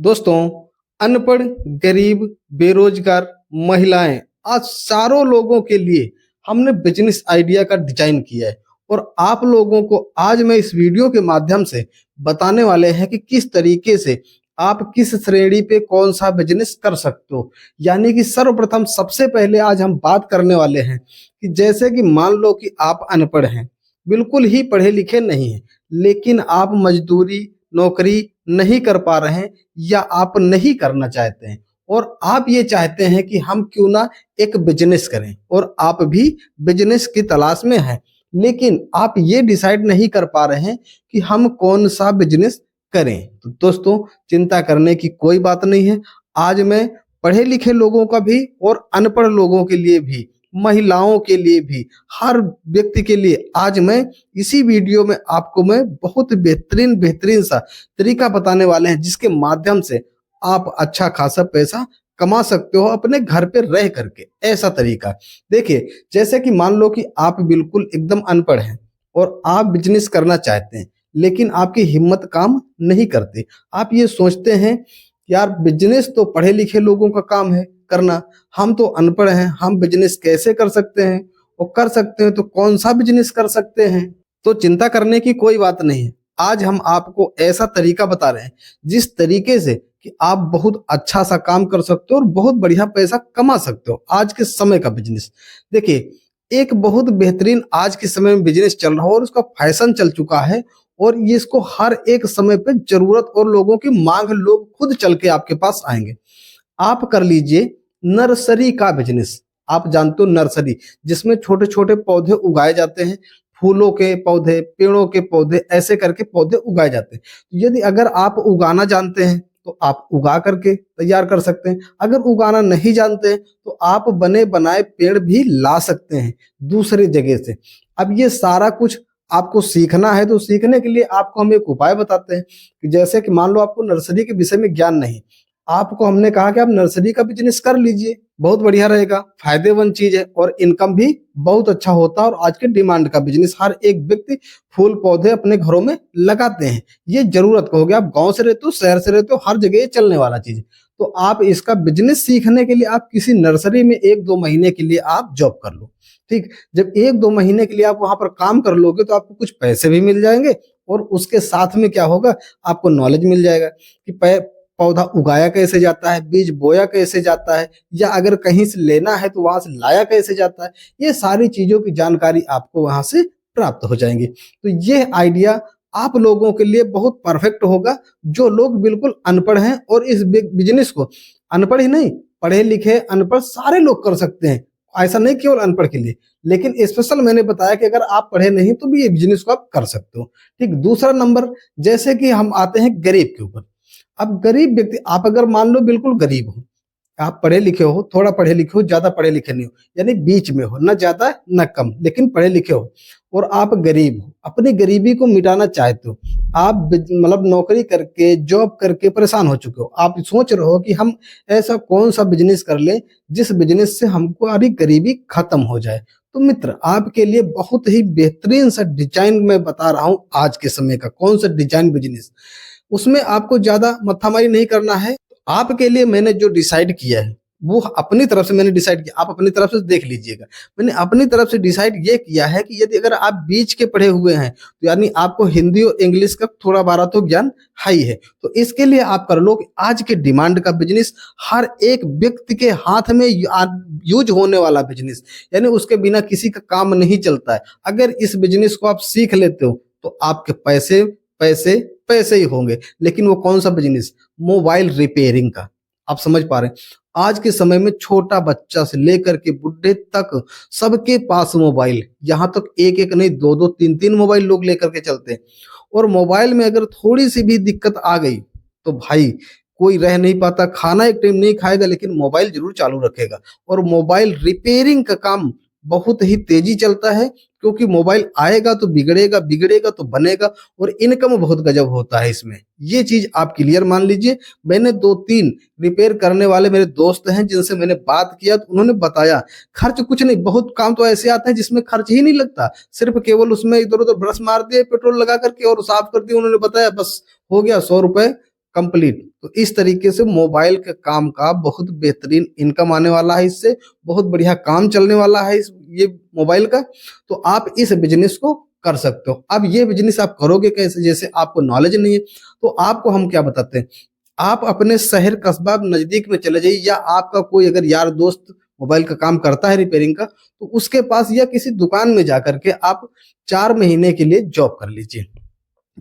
दोस्तों, अनपढ़, गरीब, बेरोजगार, महिलाएं, आज चारों लोगों के लिए हमने बिजनेस आइडिया का डिजाइन किया है और आप लोगों को आज मैं इस वीडियो के माध्यम से बताने वाले हैं कि किस तरीके से आप किस श्रेणी पे कौन सा बिजनेस कर सकते हो। यानी कि सर्वप्रथम सबसे पहले आज हम बात करने वाले हैं कि जैसे कि मान लो कि आप अनपढ़ हैं, बिल्कुल ही पढ़े लिखे नहीं हैं, लेकिन आप मजदूरी, नौकरी नहीं कर पा रहे हैं या आप नहीं करना चाहते हैं और आप ये चाहते हैं कि हम क्यों ना एक बिजनेस करें और आप भी बिजनेस की तलाश में हैं, लेकिन आप ये डिसाइड नहीं कर पा रहे हैं कि हम कौन सा बिजनेस करें। तो दोस्तों, चिंता करने की कोई बात नहीं है। आज मैं पढ़े लिखे लोगों का भी और अनपढ़ लोगों के लिए भी, महिलाओं के लिए भी, हर व्यक्ति के लिए आज मैं इसी वीडियो में आपको मैं बहुत बेहतरीन बेहतरीन सा तरीका बताने वाले हैं जिसके माध्यम से आप अच्छा खासा पैसा कमा सकते हो अपने घर पे रह करके। ऐसा तरीका देखिए, जैसे कि मान लो कि आप बिल्कुल एकदम अनपढ़ हैं और आप बिजनेस करना चाहते हैं, लेकिन आपकी हिम्मत काम नहीं करती। आप ये सोचते हैं यार, बिजनेस तो पढ़े लिखे लोगों का काम है करना, हम तो अनपढ़ हैं, हम बिजनेस कैसे कर सकते हैं, और कर सकते हैं तो कौन सा बिजनेस कर सकते हैं। तो चिंता करने की कोई बात नहीं है। आज हम आपको ऐसा तरीका बता रहे हैं जिस तरीके से कि आप बहुत अच्छा सा काम कर सकते हो और बहुत बढ़िया पैसा कमा सकते हो। आज के समय का बिजनेस देखिए, एक बहुत बेहतरीन आज के समय में बिजनेस चल रहा है और उसका फैशन चल चुका है और ये इसको हर एक समय पे जरूरत और लोगों की मांग, लोग खुद चल के आपके पास आएंगे। आप कर लीजिए नर्सरी का बिजनेस। आप जानते हो नर्सरी, जिसमें छोटे छोटे पौधे उगाए जाते हैं, फूलों के पौधे, पेड़ों के पौधे, ऐसे करके पौधे उगाए जाते हैं। तो यदि अगर आप उगाना जानते हैं तो आप उगा करके तैयार कर सकते हैं। अगर उगाना नहीं जानते हैं तो आप बने बनाए पेड़ भी ला सकते हैं दूसरी जगह से। अब ये सारा कुछ आपको सीखना है तो सीखने के लिए आपको हम एक उपाय बताते हैं कि जैसे कि मान लो आपको नर्सरी के विषय में ज्ञान नहीं, आपको हमने कहा कि आप नर्सरी का बिजनेस कर लीजिए, बहुत बढ़िया रहेगा, फायदेमंद चीज है और इनकम भी बहुत अच्छा होता है। और आज के डिमांड का बिजनेस, हर एक व्यक्ति फूल पौधे अपने घरों में लगाते हैं। ये जरूरत का हो गया, आप गांव से रहते हो, शहर से रहते हो, हर जगह ये चलने वाला चीज है। तो आप इसका बिजनेस सीखने के लिए आप किसी नर्सरी में 1-2 महीने के लिए आप जॉब कर लो। ठीक, जब 1-2 महीने के लिए आप वहां पर काम कर लोगे तो आपको कुछ पैसे भी मिल जाएंगे और उसके साथ में क्या होगा, आपको नॉलेज मिल जाएगा कि पौधा उगाया कैसे जाता है, बीज बोया कैसे जाता है, या अगर कहीं से लेना है तो वहां से लाया कैसे जाता है। ये सारी चीजों की जानकारी आपको वहां से प्राप्त हो जाएंगी। तो ये आइडिया आप लोगों के लिए बहुत परफेक्ट होगा, जो लोग बिल्कुल अनपढ़ हैं और इस बिजनेस को, अनपढ़ ही नहीं, पढ़े लिखे अनपढ़ सारे लोग कर सकते हैं। ऐसा नहीं केवल अनपढ़ के लिए, लेकिन स्पेशल मैंने बताया कि अगर आप पढ़े नहीं तो भी ये बिजनेस को आप कर सकते हो। ठीक, दूसरा नंबर, जैसे कि हम आते हैं गरीब के ऊपर। अब गरीब व्यक्ति, आप अगर मान लो बिल्कुल गरीब हो, आप पढ़े लिखे हो, थोड़ा पढ़े लिखे हो, ज्यादा पढ़े लिखे नहीं हो, यानी बीच में हो, ना ज्यादा ना कम, लेकिन पढ़े लिखे हो और आप गरीब हो, अपनी गरीबी को मिटाना चाहते हो, आप मतलब नौकरी करके, जॉब करके परेशान हो चुके हो, आप सोच रहे हो कि हम ऐसा कौन सा बिजनेस कर ले जिस बिजनेस से हमको अभी गरीबी खत्म हो जाए। तो मित्र, आपके लिए बहुत ही बेहतरीन सा डिजाइन मैं बता रहा हूं आज के समय का। कौन सा डिजाइन बिजनेस, उसमें आपको ज्यादा मत्थामारी नहीं करना है। आपके लिए मैंने जो डिसाइड किया है वो अपनी तरफ से मैंने डिसाइड किया, आप अपनी तरफ से देख लीजिएगा। मैंने अपनी तरफ से डिसाइड ये किया है कि यदि अगर आप बीच के पढ़े हुए हैं तो यानी आपको हिंदी और इंग्लिश का थोड़ा बारा तो ज्ञान हाई है, तो इसके लिए आप कर लो कि आज के डिमांड का बिजनेस, हर एक व्यक्ति के हाथ में यूज होने वाला बिजनेस, यानी उसके बिना किसी का काम नहीं चलता है। अगर इस बिजनेस को आप सीख लेते हो तो आपके पैसे पैसे पैसे ही होंगे। लेकिन वो कौन सा बिजनेस, मोबाइल रिपेयरिंग का। आप समझ पा रहे हैं, आज के समय में छोटा बच्चा से लेकर के बुढ़े तक सबके पास मोबाइल, यहां तक एक एक नहीं, दो दो तीन तीन मोबाइल लोग लेकर के चलते हैं। और मोबाइल में अगर थोड़ी सी भी दिक्कत आ गई तो भाई कोई रह नहीं पाता, खाना एक टाइम नहीं खाएगा लेकिन मोबाइल जरूर चालू रखेगा। और मोबाइल रिपेयरिंग का काम बहुत ही तेजी चलता है, क्योंकि मोबाइल आएगा तो बिगड़ेगा, बिगड़ेगा तो बनेगा, और इनकम बहुत गजब होता है इसमें। ये चीज आप क्लियर मान लीजिए। मैंने 2-3 रिपेयर करने वाले मेरे दोस्त हैं जिनसे मैंने बात किया तो उन्होंने बताया खर्च कुछ नहीं, बहुत काम तो ऐसे आते हैं जिसमें खर्च ही नहीं लगता, सिर्फ केवल उसमें इधर उधर ब्रश मार दिए, पेट्रोल लगा करके और साफ कर दिया। उन्होंने बताया बस हो गया 100 रुपए कंप्लीट। तो इस तरीके से मोबाइल के काम का बहुत बेहतरीन इनकम आने वाला है, इससे बहुत बढ़िया काम चलने वाला है इस ये मोबाइल का। तो आप इस बिजनेस को कर सकते हो। अब ये बिजनेस आप करोगे कैसे? जैसे आपको नॉलेज नहीं है तो आपको हम क्या बताते हैं, आप अपने शहर कस्बा नजदीक में चले जाइए, या आपका कोई अगर यार दोस्त मोबाइल का काम करता है रिपेयरिंग का, तो उसके पास या किसी दुकान में जाकर के आप 4 महीने के लिए जॉब कर लीजिए।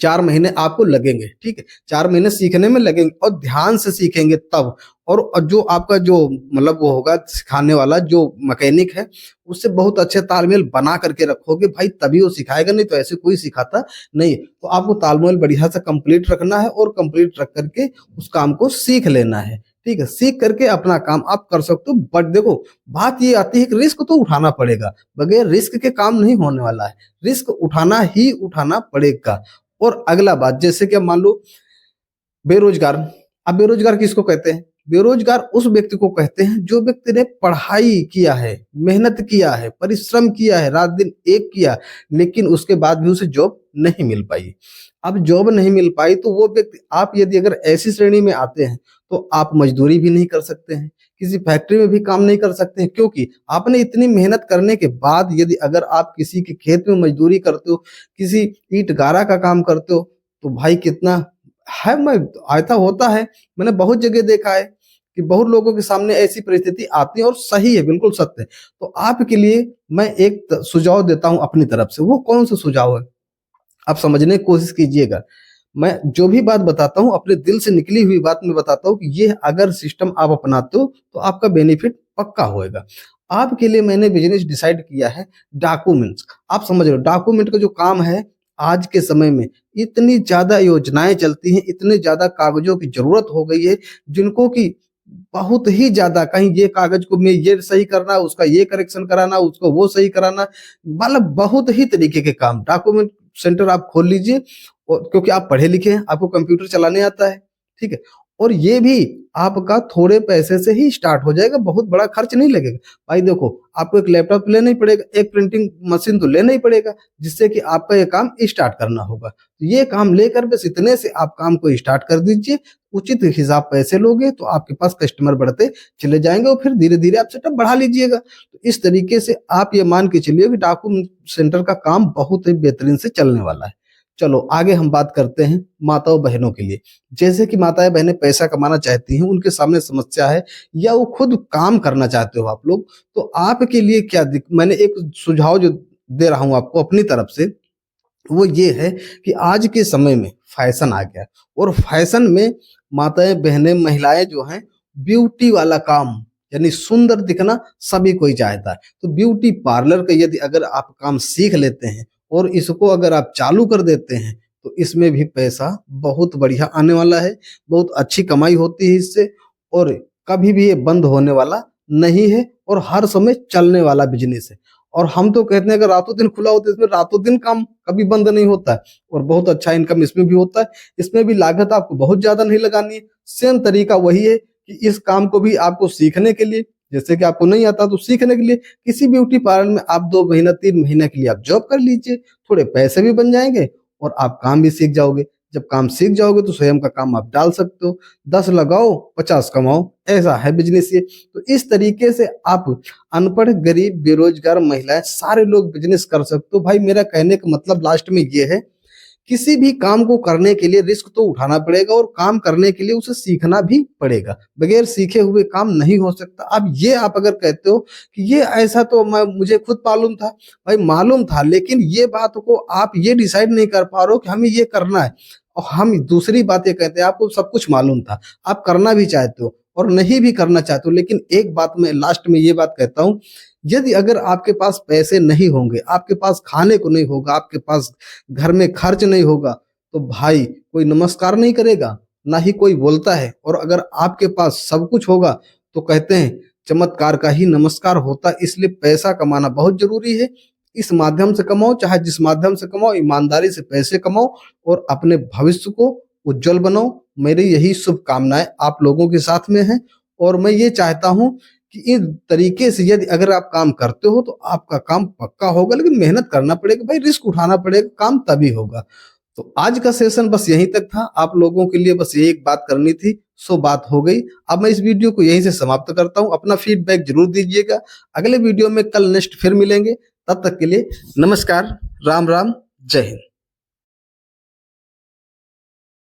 4 महीने आपको लगेंगे, ठीक है, 4 महीने सीखने में लगेंगे और ध्यान से सीखेंगे तब। और जो आपका जो मतलब वो होगा सिखाने वाला जो मैकेनिक है, उससे बहुत अच्छे तालमेल बना करके रखोगे भाई, तभी वो सिखाएगा, नहीं तो ऐसे कोई सिखाता नहीं है। तो आपको तालमेल बढ़िया से कंप्लीट रखना है और कंप्लीट रख करके उस काम को सीख लेना है, ठीक है। सीख करके अपना काम आप कर सकते हो। बट देखो, बात ये आती है कि रिस्क तो उठाना पड़ेगा, बगैर रिस्क के काम नहीं होने वाला है, रिस्क उठाना ही उठाना पड़ेगा। और अगला बात, जैसे कि अब मान लो बेरोजगार। अब बेरोजगार किसको कहते हैं? बेरोजगार उस व्यक्ति को कहते हैं जो व्यक्ति ने पढ़ाई किया है, मेहनत किया है, परिश्रम किया है, रात दिन एक किया, लेकिन उसके बाद भी उसे जॉब नहीं मिल पाई। अब जॉब नहीं मिल पाई तो वो व्यक्ति, आप यदि अगर ऐसी श्रेणी में आते हैं तो आप मजदूरी भी नहीं कर सकते हैं, किसी फैक्ट्री में भी काम नहीं कर सकते हैं, क्योंकि आपने इतनी मेहनत करने के बाद यदि अगर आप किसी के खेत में मजदूरी करते हो, किसी ईंट गारा का काम करते हो, तो भाई कितना है, मैं ऐसा होता है, मैंने बहुत जगह देखा है कि बहुत लोगों के सामने ऐसी परिस्थिति आती है, और सही है, बिल्कुल सत्य है। तो आपके लिए मैं एक सुझाव देता हूं अपनी तरफ से। वो कौन सा सुझाव है, आप समझने की कोशिश कीजिएगा। मैं जो भी बात बताता हूँ अपने दिल से निकली हुई बात मैं बताता हूँ कि ये अगर सिस्टम आप अपनाते हो तो आपका बेनिफिट पक्का होएगा। आपके लिए मैंने बिजनेस डिसाइड किया है डॉक्यूमेंट्स। आप समझ रहे हो, डॉक्यूमेंट का जो काम है आज के समय में इतनी ज्यादा योजनाएं चलती हैं, इतने ज्यादा कागजों की जरूरत हो गई है, जिनको कि बहुत ही ज्यादा, कहीं ये कागज को में ये सही करना, उसका ये करेक्शन कराना, उसको वो सही कराना, मतलब बहुत ही तरीके के काम। डॉक्यूमेंट सेंटर आप खोल लीजिए, और क्योंकि आप पढ़े लिखे हैं, आपको कंप्यूटर चलाने आता है, ठीक है, और ये भी आपका थोड़े पैसे से ही स्टार्ट हो जाएगा, बहुत बड़ा खर्च नहीं लगेगा। भाई देखो, आपको एक लैपटॉप तो लेना ही पड़ेगा, एक प्रिंटिंग मशीन तो लेना ही पड़ेगा, जिससे कि आपका ये काम स्टार्ट करना होगा। तो ये काम लेकर बस इतने से आप काम को स्टार्ट कर दीजिए, उचित हिसाब पैसे लोगे तो आपके पास कस्टमर बढ़ते चले जाएंगे, और फिर धीरे धीरे आप सेटअप बढ़ा लीजिएगा। तो इस तरीके से आप ये मान के चलिए कि डॉक्यूमेंट सेंटर का काम बहुत ही बेहतरीन से चलने वाला है। चलो आगे हम बात करते हैं माताओं बहनों के लिए। जैसे कि माताएं बहनें पैसा कमाना चाहती हैं, उनके सामने समस्या है, या वो खुद काम करना चाहते हो आप लोग, तो आपके लिए क्या मैंने एक सुझाव जो दे रहा हूं आपको अपनी तरफ से, वो ये है कि आज के समय में फैशन आ गया, और फैशन में माताएं बहनें महिलाएं जो हैं, ब्यूटी वाला काम, यानी सुंदर दिखना सभी कोई चाहता है। तो ब्यूटी पार्लर का यदि अगर आप काम सीख लेते हैं और इसको अगर आप चालू कर देते हैं, तो इसमें भी पैसा बहुत बढ़िया आने वाला है, बहुत अच्छी कमाई होती है इससे, और कभी भी ये बंद होने वाला नहीं है, और हर समय चलने वाला बिजनेस है। और हम तो कहते हैं अगर रातों दिन खुला होता है, इसमें रातों दिन काम कभी बंद नहीं होता है, और बहुत अच्छा इनकम इसमें भी होता है। इसमें भी लागत आपको बहुत ज्यादा नहीं लगानी है। सेम तरीका वही है कि इस काम को भी आपको सीखने के लिए, जैसे कि आपको नहीं आता तो सीखने के लिए किसी ब्यूटी पार्लर में आप 2 महीना 3 महीने के लिए आप जॉब कर लीजिए, थोड़े पैसे भी बन जाएंगे और आप काम भी सीख जाओगे। जब काम सीख जाओगे तो स्वयं का काम आप डाल सकते हो, 10 लगाओ 50 कमाओ, ऐसा है बिजनेस ये। तो इस तरीके से आप अनपढ़, गरीब, बेरोजगार, महिलाएं, सारे लोग बिजनेस कर सकते हो। भाई मेरा कहने का मतलब लास्ट में ये है, किसी भी काम को करने के लिए रिस्क तो उठाना पड़ेगा, और काम करने के लिए उसे सीखना भी पड़ेगा। बगैर सीखे हुए काम नहीं हो सकता। अब ये आप अगर कहते हो कि ये ऐसा, तो मैं मुझे खुद मालूम था, भाई मालूम था, लेकिन ये बात को आप ये डिसाइड नहीं कर पा रहे हो कि हमें ये करना है। और हम दूसरी बात ये कहते हैं आपको सब कुछ मालूम था, आप करना भी चाहते हो और नहीं भी करना चाहते हो। लेकिन एक बात मैं लास्ट में ये बात कहता हूँ, यदि अगर आपके पास पैसे नहीं होंगे, आपके पास खाने को नहीं होगा, आपके पास घर में खर्च नहीं होगा, तो भाई कोई नमस्कार नहीं करेगा, ना ही कोई बोलता है। और अगर आपके पास सब कुछ होगा तो कहते हैं चमत्कार का ही नमस्कार होता है। इसलिए पैसा कमाना बहुत जरूरी है। इस माध्यम से कमाओ, चाहे जिस माध्यम से कमाओ, ईमानदारी से पैसे कमाओ और अपने भविष्य को उज्जवल बनाओ। मेरी यही शुभकामनाएं आप लोगों के साथ में है, और मैं ये चाहता हूं कि इस तरीके से यदि अगर आप काम करते हो तो आपका काम पक्का होगा। लेकिन मेहनत करना पड़ेगा भाई, रिस्क उठाना पड़ेगा, काम तभी होगा। तो आज का सेशन बस यहीं तक था, आप लोगों के लिए बस ये एक बात करनी थी, सो बात हो गई। अब मैं इस वीडियो को यहीं से समाप्त करता हूं। अपना फीडबैक जरूर दीजिएगा। अगले वीडियो में कल नेक्स्ट फिर मिलेंगे। तब तक के लिए नमस्कार, राम राम, जय हिंद।